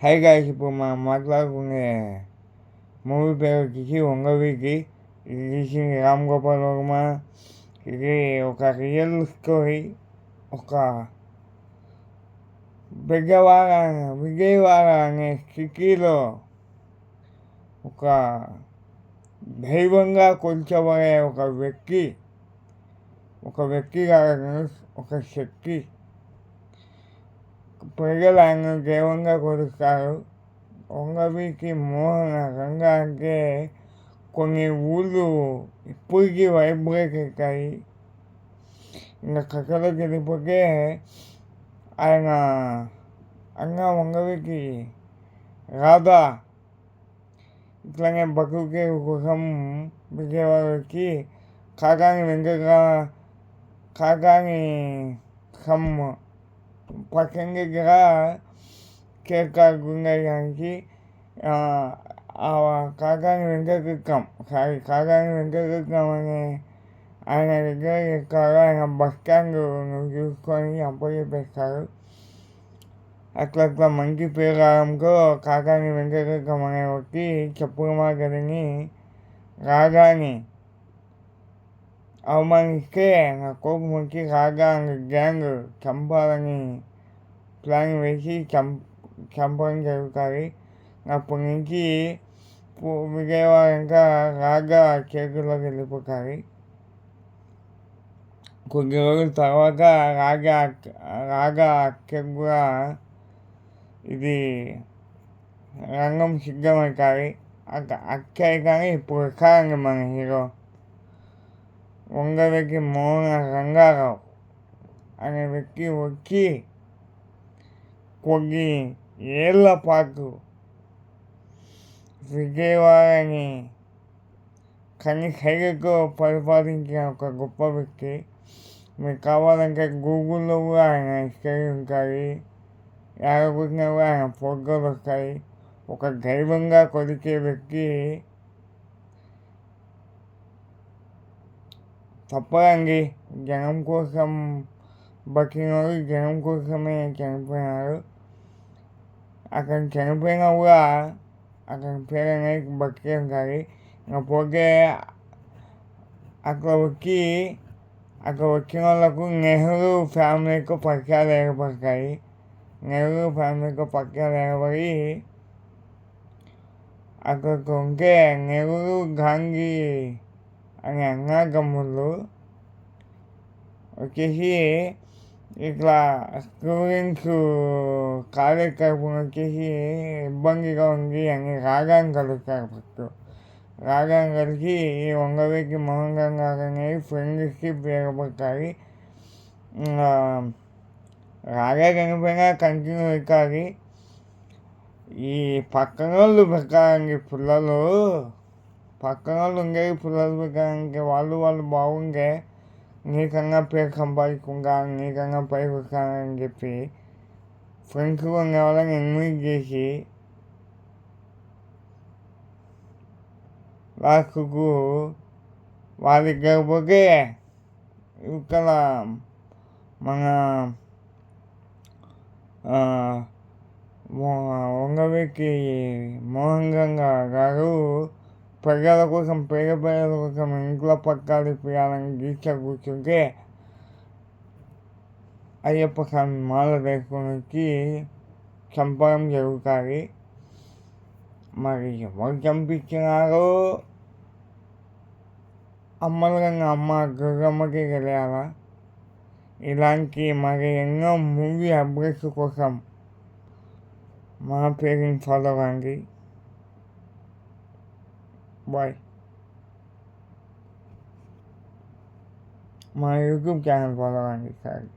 High guys, ఇప్పుడు మనం మాట్లాడుకునే మూవీ పేరు వచ్చేసి వంగవీటి. ఇది తీసింది రామ్ గోపాల్ వర్మ. ఇది ఒక రియల్ స్టోరీ. ఒక విజయవాడ అనే సిటీలో ఒక దైవంగా కొలిచబడే ఒక వ్యక్తి కాదు, ఒక శక్తి. ప్రజలు ఆయన దైవంగా కొలుస్తారు. వంగవీటి మోహన రంగ అంటే కొన్ని ఊళ్ళు ఇప్పటికీ వైబ్రేట్ అవుతాయి. ఇంకా కథలోకి వెళ్ళిపోతే ఆయన అన్న వంగవీటి రాధా ఇట్లానే బతుకే కోసం విజయవాడ వచ్చి కాకాని సమ్ పక్కన దగ్గర కేకార్ గుండడానికి కాకాని వెంకటరత్నం అనే ఆయన దగ్గర ఎక్కారు. ఆయన బస్ స్టాండ్ చూసుకొని అప్పచెప్పేస్తారు. అట్లా మంచి పేరు రావడంతో కాకాని వెంకటరత్నం అనే వ్యక్తి చెప్పుల మార్కెట్ని రాగాని అవమానిస్తే నా కోపం వచ్చి రాగా గ్యాంగ్ చంపాలని ప్లాన్ వేసి చంపడం జరుగుతుంది. అప్పటి నుంచి విజయవాడ ఇంకా రాగా చేతుల్లోకి వెళ్ళిపోతుంది. కొద్ది రోజుల తర్వాత రాగా అక్కకు కూడా ఇది రంగం సిద్ధమవుతుంది. అక్కే కానీ ఇప్పుడు కాదండి మన హీరో వంగవీటి మోహన రంగారావు అనే వ్యక్తి వచ్చి కొన్ని ఏళ్ల పాటు విజయవాడని కైగతో పరిపాలించిన ఒక గొప్ప వ్యక్తి. మీకు కావాలంటే గూగుల్లో కూడా ఆయన హిస్టరీ ఉంటుంది. ఎక్కడికొచ్చినా కూడా ఆయన ఫోటోలు వస్తాయి. ఒక దైవంగా కొలిచే వ్యక్తి. తప్పదండి, జనం కోసం బతికినోడు జనం కోసమే చనిపోయినాడు. అతను చనిపోయినా కూడా అతని పేరు అనేది బతికే ఉంటుంది. ఇకపోతే అక్కడ వచ్చిన వాళ్ళకు నెహ్రూ ఫ్యామిలీతో పరిచయాలు ఏర్పడతాయి. అక్కడికి ఉంటే నెహ్రూ గాంధీ అనే అన్నదమ్ముళ్ళు వచ్చేసి ఇట్లా స్టూడెంట్స్ కాలేజ్ తరఫున వచ్చేసి ఇబ్బందిగా ఉంది అని రాగాన్ని కలుస్తారు. ఫస్ట్ రాగాన్ని కలిసి ఈ వంగవీటి మోహన్ రంగారావు అనేది ఫ్రెండ్షిప్ ఏర్పడతాయి. రాగా చనిపోయినా కంటిన్యూ అవుతుంది. ఈ పక్కన వాళ్ళు పెట్టాలండి పిల్లలు. పక్కన వాళ్ళు ఉండేది పిల్లలు పెట్టడానికి వాళ్ళు బాగుంటే నీకన్నా పేరు సంపాదించుకుంటాను, నీకన్నా పైకి వస్తానని చెప్పి ఫ్రెండ్స్ ఉండే వాళ్ళని ఇన్వైట్ చేసి లాస్ట్కు వాళ్ళిద్దరు పోతే ఇక్కడ మన వంగవీటి మోహన్ రంగారావు గారు ప్రజల కోసం పేద ప్రజల కోసం ఇంట్లో పట్టాలు ఇప్పించాలని దీక్ష కూర్చుంటే అయ్యప్ప స్వామి మాల వేసుకొని వచ్చి చంపడం జరుగుతుంది. మరి ఎవరు చంపించినారో అమ్మలుగా అమ్మ దుర్గమ్మకి తెలియాలా. ఇలాంటి మరి ఎన్నో మూవీ అప్డేట్స్ కోసం మన పేరుని ఫాలో కండి. బాయ్. మా యూట్యూబ్ ఛానల్ ఫాలో కండి. సారీ.